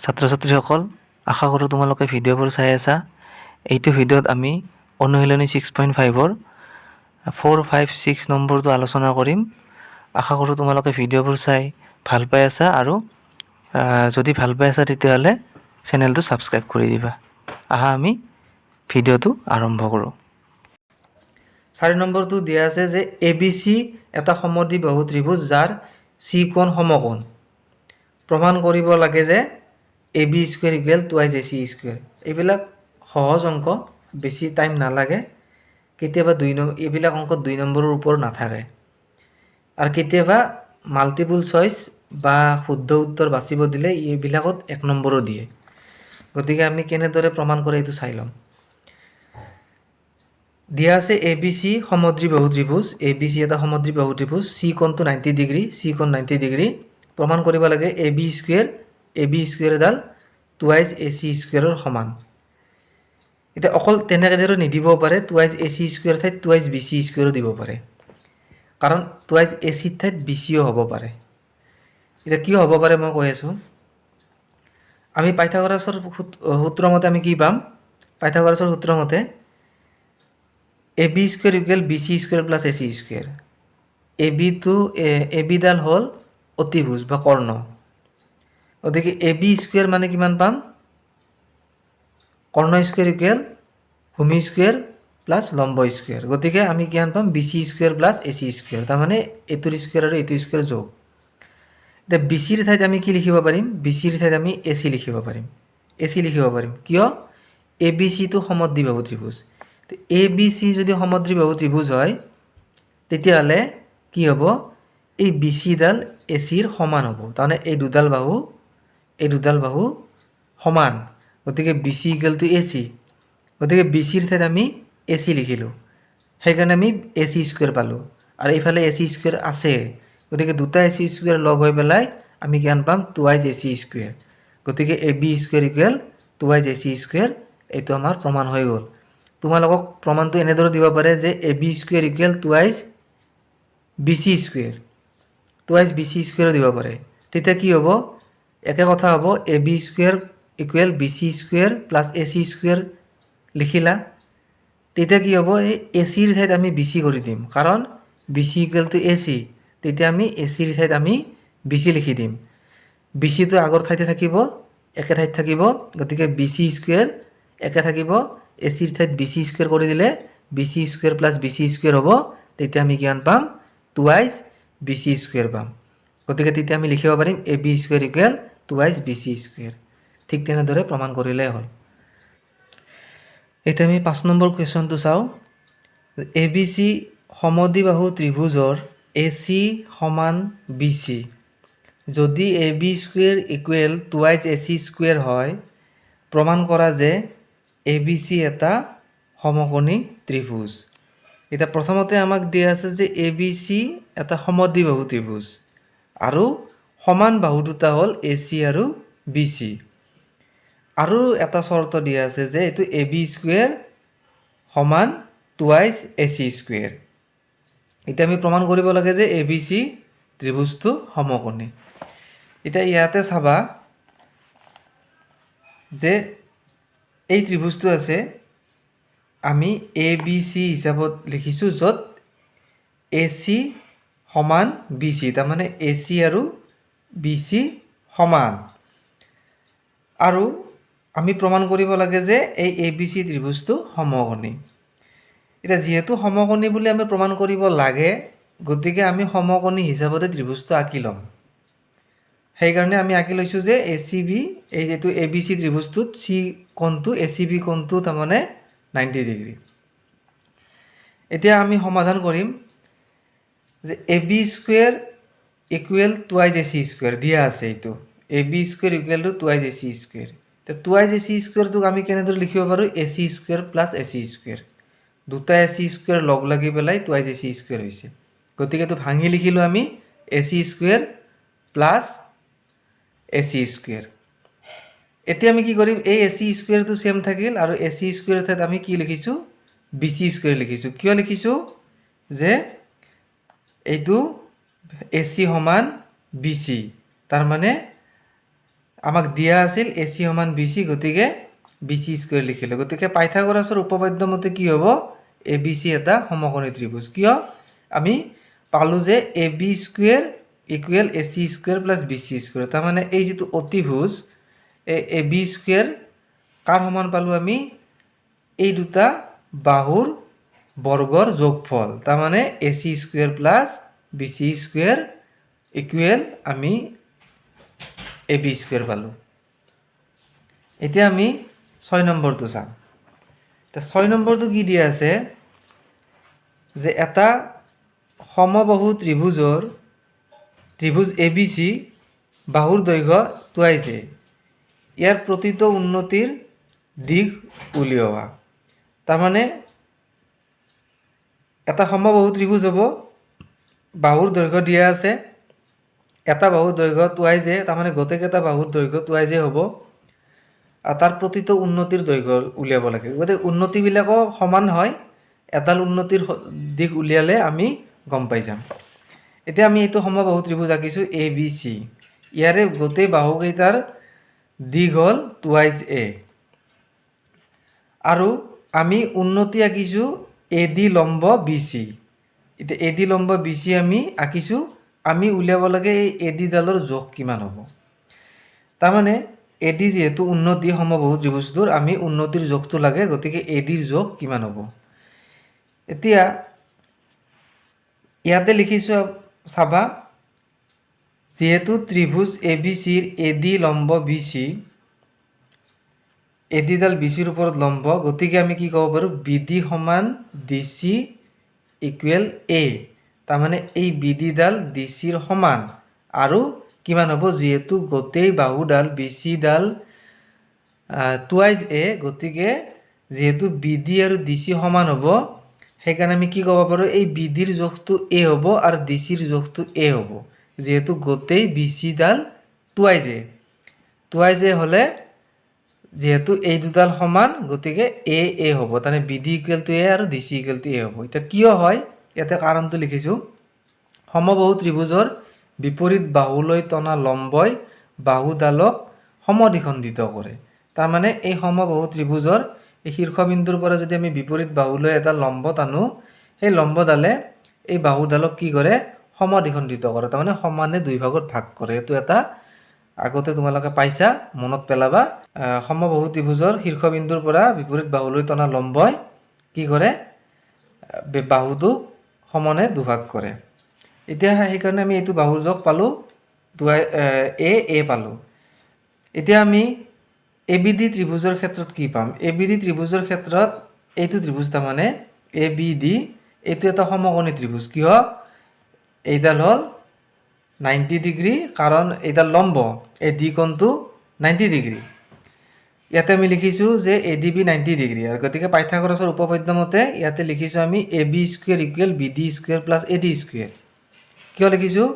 ছাত্ৰ ছাত্ৰীসকল আশা কৰোঁ তোমালোকে ভিডিঅ'বোৰ চাই আছা। এইটো ভিডিঅ'ত আমি অনুশীলনী 6.5ৰ 4, 5, 6 নম্বৰটো আলোচনা কৰিম। আশা কৰোঁ তোমালোকে ভিডিঅ'বোৰ চাই ভাল পাই আছা আৰু যদি ভাল পাই আছা তেতিয়াহ'লে চেনেলটো ছাবস্ক্ৰাইব কৰি দিবা। আহা আমি ভিডিঅ'টো আৰম্ভ কৰোঁ। 4 নম্বৰটো দিয়া আছে যে ABC এটা সমদ্বিবাহু ত্ৰিভুজ যাৰ C কোণ সমকোণ। প্ৰমাণ কৰিব লাগে যে AB square equal twice AC square. এইবিলাক সহজ অংক, বেছি টাইম নালাগে। কেতিয়াবা এইবিলাক অংকত 2 নম্বৰৰ ওপৰত নাথাকে আৰু কেতিয়াবা মাল্টিপুল চইচ বা শুদ্ধ উত্তৰ বাছিব দিলে এইবিলাকত 1 নম্বৰো দিয়ে। গতিকে আমি কেনেদৰে প্ৰমাণ কৰে এইটো চাই ল'ম। দিয়া আছে ABC সমদ্বিবাহু ত্ৰিভুজ। ABC এটা সমদ্বিবাহু ত্ৰিভুজ। C কোণটো 90 ডিগ্ৰী, C কোণ 90 ডিগ্ৰী। প্ৰমাণ কৰিব লাগে AB স্কুৱেৰডাল টুৱাইজ AC স্কুৱেৰৰ সমান। এতিয়া অকল তেনেদৰে নিদিব পাৰে, টুৱাইজ AC স্কুৱেৰ ঠাইত টুৱাইজ BC স্কুৱেৰো দিব পাৰে, কাৰণ টুৱাইজ AC ঠাইত BCও হ'ব পাৰে। এতিয়া কিয় হ'ব পাৰে মই কৈ আছোঁ। আমি পাইথাগোৰাছৰ সূত্ৰ মতে আমি কি পাম? পাইথাগোৰাছৰ সূত্ৰ মতে AB square equal BC square plus AC square. ABডাল হ'ল অতিভুজ বা কৰ্ণ। গতিকে AB স্কুৱেৰ মানে কিমান পাম? কৰ্ণ স্কুৱেৰ ইকুৱেল ভূমি স্কুৱেৰ প্লাছ লম্ব স্কুৱেৰ। গতিকে আমি কিমান পাম? BC square plus AC square. তাৰমানে এইটোৰ স্কুৱেৰ আৰু এইটোৰ স্কুৱেৰ যোগ। এতিয়া BCৰ ঠাইত আমি কি লিখিব পাৰিম? BCৰ ঠাইত আমি AC লিখিব পাৰিম। AC লিখিব পাৰিম কিয়? ABCটো সমদ্বিবাহু ত্ৰিভুজ। ABC যদি সমদ্বিবাহু ত্ৰিভুজ হয় তেতিয়াহ'লে কি হ'ব? এই BCডাল ACৰ সমান হ'ব। তাৰমানে এই দুডাল বাহু সমান। গতিকে BC ইকুৱেল টু AC। গতিকে BCৰ ঠাইত আমি AC লিখিলোঁ, সেইকাৰণে আমি AC স্কুৱেৰ পালোঁ। আৰু এইফালে AC স্কুৱেৰ আছে, গতিকে দুটা AC স্কুৱেৰ লগ হৈ পেলাই আমি কিমান পাম? Twice AC square. গতিকে AB square equal twice AC square. এইটো আমাৰ প্ৰমাণ হৈ গ'ল। তোমালোকক প্ৰমাণটো এনেদৰে দিব পাৰে যে AB square equal twice BC square. Twice BC স্কুৱেৰো দিব পাৰে। তেতিয়া কি হ'ব? একে কথা হ'ব, AB square equal BC square plus AC square লিখিলা। তেতিয়া কি হ'ব? এই ACৰ ঠাইত আমি BC কৰি দিম, কাৰণ BC ইকুৱেল টু AC। তেতিয়া আমি ACৰ ঠাইত আমি BC লিখি দিম। BCটো আগৰ ঠাইতে থাকিব, একে ঠাইত থাকিব। গতিকে BC স্কুৱেৰ একে থাকিব। ACৰ ঠাইত BC স্কুৱেৰ কৰি দিলে BC square plus BC square হ'ব। তেতিয়া আমি কিমান পাম? টুৱাইজ BC স্কুৱেৰ পাম। গতিকে তেতিয়া আমি লিখিব পাৰিম AB square equal twice BC square. ঠিক তেনেদৰে প্ৰমাণ কৰিলেই হ'ল। এতিয়া আমি 5 নম্বৰ কুৱেশ্যনটো চাওঁ। ABC সমদ্বিবাহু ত্ৰিভুজৰ AC সমান BC যদি AB square equal twice AC square হয়, প্ৰমাণ কৰা যে ABC এটা সমকোণী ত্ৰিভুজ। এতিয়া প্ৰথমতে আমাক দিয়া আছে যে ABC এটা সমদ্বিবাহু ত্ৰিভুজ আৰু সমান বাহু দুটা হ'ল AC আৰু BC। আৰু এটা চৰ্ত দিয়া আছে যে এইটো AB স্কুৱেৰ সমান টুৱাইজ AC স্কুৱেৰ। এতিয়া আমি প্ৰমাণ কৰিব লাগে যে ABC ত্ৰিভুজটো সমকোণী। এতিয়া ইয়াতে চাবা যে এই ত্ৰিভুজটো আছে, আমি ABC হিচাপত লিখিছোঁ, য'ত AC সমান BC। তাৰমানে AC আৰু BC সমান। আৰু আমি প্ৰমাণ কৰিব লাগে যে এই ABC ত্ৰিভুজটো সমকোণী। এতিয়া যিহেতু সমকোণী বুলি আমি প্ৰমাণ কৰিব লাগে, গতিকে আমি সমকোণী হিচাপতে ত্ৰিভুজটো আঁকি ল'ম। সেইকাৰণে আমি আঁকি লৈছোঁ যে ACB, এই যিটো ABC ত্ৰিভুজটোত C কোণটো ACB কোণটো তাৰমানে 90 ডিগ্ৰী। এতিয়া আমি সমাধান কৰিম যে AB square equal twice AC square দিয়া আছে। এইটো AB square equal two twice AC square. এতিয়া টুৱাইজ AC স্কুৱেৰটোক আমি কেনেদৰে লিখিব পাৰোঁ? AC square plus AC square. দুটা AC স্কুৱেৰ লগ লাগি পেলাই টুৱাইজ AC স্কুৱেৰ হৈছে। গতিকে এইটো ভাঙি লিখিলোঁ আমি AC square plus AC square. এতিয়া আমি কি কৰিম? এই AC স্কুৱেৰটো ছেম থাকিল আৰু AC স্কুৱেৰ ঠাইত আমি কি লিখিছোঁ? BC স্কুৱেৰ লিখিছোঁ। কিয় লিখিছোঁ? যে এইটো AC সমান BC, তাৰমানে আমাক দিয়া আছিল AC সমান BC, গতিকে BC স্কয়াৰ লিখিলো। গতিকে পাইথাগোৰাসৰ উপপাদ্য মতে কি হ'ব, ABC এটা সমকোণী ত্ৰিভুজ। কিয় আমি পালো যে AB square equal AC square plus BC square, তাৰ মানে এই যেটো অতিভুজ এই AB স্কয়াৰ কাৰ সমান পালো আমি, এই দুটা বাহুৰ বৰ্গৰ যোগফল, তাৰ মানে AC square plus BC square equal আমি AB স্কয়াৰ পালো। এতিয়া আমি 6 নম্বৰটো চাম। তা 6 নম্বৰটো কি দিয়া আছে যে এটা সমবাহু ত্ৰিভুজ ABC বাহুৰ দৈৰ্ঘ্য টুৱাইছে, ইয়াৰ প্ৰতিটো উন্নতিৰ দিশ উলিওৱা। তাৰমানে এটা সমবাহু ত্ৰিভুজ হ'ব, বাহুৰ দৈৰ্ঘ্য দিয়া আছে, এটা বাহুৰ দৈৰ্ঘ্য টুৱাইছে, তাৰমানে গোটেইকেইটা বাহুৰ দৈৰ্ঘ্য টুৱাইছে হ'ব, আৰু তাৰ প্ৰতিটো উন্নতিৰ দৈৰ্ঘ্য উলিয়াব লাগে। গতিকে উন্নতিবিলাকো সমান হয়, এডাল উন্নতিৰ দিশ উলিয়ালে আমি গম পাই যাম। এতিয়া আমি এইটো সমবাহু ত্ৰিভুজ আঁকিছোঁ ABC, ইয়াৰে গোটেই বাহুকেইটাৰ দিশ হ'ল 2a, আৰু আমি উন্নতি আঁকিছোঁ AD লম্ব BC। এতিয়া AD লম্ব BC আমি আঁকিছোঁ, আমি উলিয়াব লাগে এই AD ডালৰ জোখ কিমান হ'ব। তাৰমানে AD যেহেতু উন্নতি সমবাহু ত্ৰিভুজটোৰ, আমি উন্নতিৰ জোখটো লাগে, গতিকে ADৰ জোখ কিমান হ'ব। এতিয়া ইয়াতে লিখিছোঁ চাবা, যেহেতু ত্ৰিভুজ ABCৰ AD লম্ব BC, AD ডাল BCৰ ওপৰত লম্ব, গতিকে আমি কি ক'ব পাৰোঁ, BD সমান DC ইকুৱেল A। তাৰমানে এই BD ডাল DCৰ সমান, আৰু কিমান হ'ব, যেহেতু গোটেই বাহুডাল BC ডাল টুৱাইজ A, গতিকে যেহেতু BD আৰু DC সমান হ'ব, সেইকাৰণে আমি কি ক'ব পাৰোঁ, এই BDৰ জোখটো A হ'ব আৰু DCৰ জোখটো A হ'ব, যেহেতু গোটেই BC ডাল টুৱাইজ A হ'লে যেহেতু এই দুডাল সমান, গতিকে A হ'ব, তাৰমানে BD ইকুৱেল টু A আৰু DC ইকুৱেল টু A হ'ব। এতিয়া কিয় হয়, ইয়াতে কাৰণটো লিখিছোঁ, সমবাহু ত্ৰিভুজৰ বিপৰীত বাহুলৈ টনা লম্বই বাহুডালক সমদ্বিখণ্ডিত কৰে। তাৰমানে এই সমবাহু ত্ৰিভুজৰ এই শীৰ্ষবিন্দুৰ পৰা যদি আমি বিপৰীত বাহুলৈ এটা লম্ব টানো, সেই লম্বডালে এই বাহুডালক কি কৰে, সমদ্বিখণ্ডিত কৰে, তাৰমানে সমানে দুই ভাগত ভাগ কৰে। এইটো এটা আগতে তোমালোকে পাইছা, মনত পেলাবা। সমবাহু ত্ৰিভুজৰ শীৰ্ষবিন্দুৰ পৰা বিপৰীত বাহুলৈ টনা লম্বই কি কৰে, বাহুটো সমানে দুভাগ কৰে। এতিয়া সেইকাৰণে আমি এইটো বাহুৰ জোখ পালোঁ, A পালোঁ। এতিয়া আমি ABD ত্ৰিভুজৰ ক্ষেত্ৰত কি পাম, ABD ত্ৰিভুজৰ ক্ষেত্ৰত এইটো ত্ৰিভুজ, তাৰমানে ABD এইটো এটা সমকোণী ত্ৰিভুজ। কিয়, এইডাল হ'ল 90 ডিগ্ৰী, কাৰণ এইডাল লম্ব, এই D কোণটো 90 ডিগ্ৰী। ইয়াতে আমি লিখিছোঁ যে ADB 90 ডিগ্ৰী, আৰু গতিকে পাইথাগোৰাছৰ উপপাদ্য মতে ইয়াতে লিখিছোঁ আমি AB square equal BD square plus AD square. কিয় লিখিছোঁ,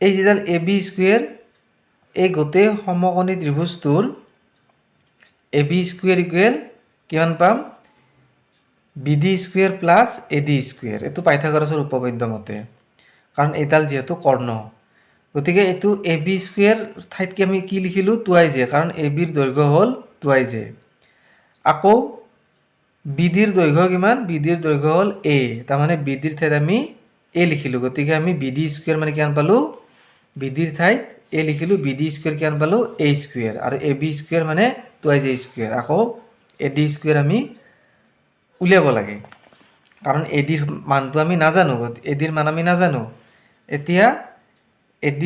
এই যিডাল AB স্কুৱেৰ, এই গোটেই সমকোণী ত্ৰিভুজটোৰ AB স্কুৱেৰ ইকুৱেল কিমান পাম, BD square plus AD square. এইটো পাইথাগোৰাছৰ উপপাদ্য মতে, কাৰণ এইডাল যিহেতু কৰ্ণ, গতিকে এইটো AB স্কুৱেৰ ঠাইতকৈ আমি কি লিখিলোঁ, টুৱাইজ A, কাৰণ ABৰ দৈৰ্ঘ্য হ'ল টুৱাইজ A। আকৌ BDৰ দৈৰ্ঘ্য কিমান, BDৰ দৈৰ্ঘ্য হ'ল A, তাৰমানে BDৰ ঠাইত আমি A লিখিলোঁ, গতিকে আমি BD স্কুৱেৰ মানে কিমান পালোঁ, BDৰ ঠাইত A লিখিলোঁ, BD স্কুৱেৰ কিমান পালোঁ, A স্কুৱেৰ, আৰু AB স্কুৱেৰ মানে টুৱাইজ A স্কুৱেৰ। আকৌ AD স্কুৱেৰ আমি উলিয়াব লাগে, কাৰণ ADৰ মানটো আমি নাজানো, ADৰ মান আমি নাজানো। এতিয়া AD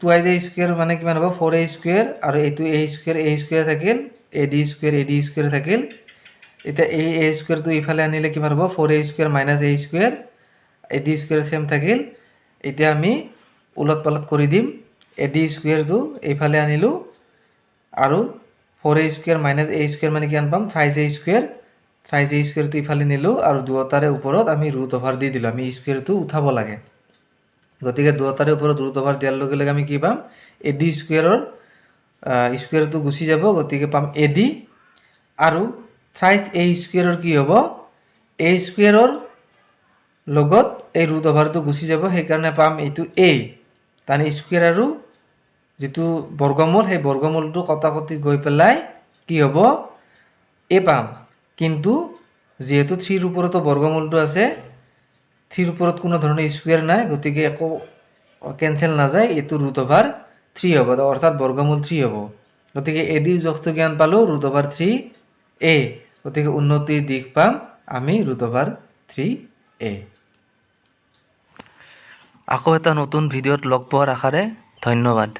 টুৱাইজ A স্কুৱেৰ মানে কিমান হ'ব, 4A স্কুৱেৰ, আৰু এইটো A স্কুৱেৰ থাকিল, AD স্কুৱেৰ থাকিল। এতিয়া A স্কুৱেৰটো ইফালে আনিলে কিমান হ'ব, 4A square minus A square, AD square same থাকিল। এতিয়া আমি উলট পালট কৰি দিম, AD স্কুৱেৰটো এইফালে আনিলোঁ, আৰু 4A square minus A square মানে কিমান পাম, 3A স্কুৱেৰ, 3A স্কুৱেৰটো ইফালে নিলোঁ, আৰু দুয়োটাৰে ওপৰত আমি ৰুট অভাৰ দি দিলোঁ, আমি স্কুৱেৰটো উঠাব লাগে, গতিকে দুয়োটাৰে ওপৰত ৰুট অভাৰ দিয়াৰ লগে লগে আমি কি পাম, AD স্কুৱেৰটো গুচি যাব, গতিকে পাম AD, আৰু 3A স্কুৱেৰৰ কি হ'ব, A স্কুৱেৰৰ লগত এই ৰুট অভাৰটো গুচি যাব, সেইকাৰণে পাম এইটো A, তাৰমানে স্কুৱেৰ আৰু যেটো বৰ্গমূল সেই বৰ্গমূলটো কটাকটি গৈ পেলাই কি হ'ব a পাম কিন্তু যেহেতু 3 ৰ ওপৰতো বৰ্গমূলটো আছে 3 ৰ ওপৰত কোনো ধৰণৰ স্কয়াৰ নাই গতিকে একো কেনসেল নাযায় এটো √3 হ'ব অৰ্থাৎ বৰ্গমূল 3 হ'ব গতিকে a দি জোখটো জ্ঞান পালো √3a গতিকে উন্নতিৰ দিশ পাম আমি √3a আকৌ এটা নতুন ভিডিঅ'ত লগ পোৱাৰ আশাৰে ধন্যবাদ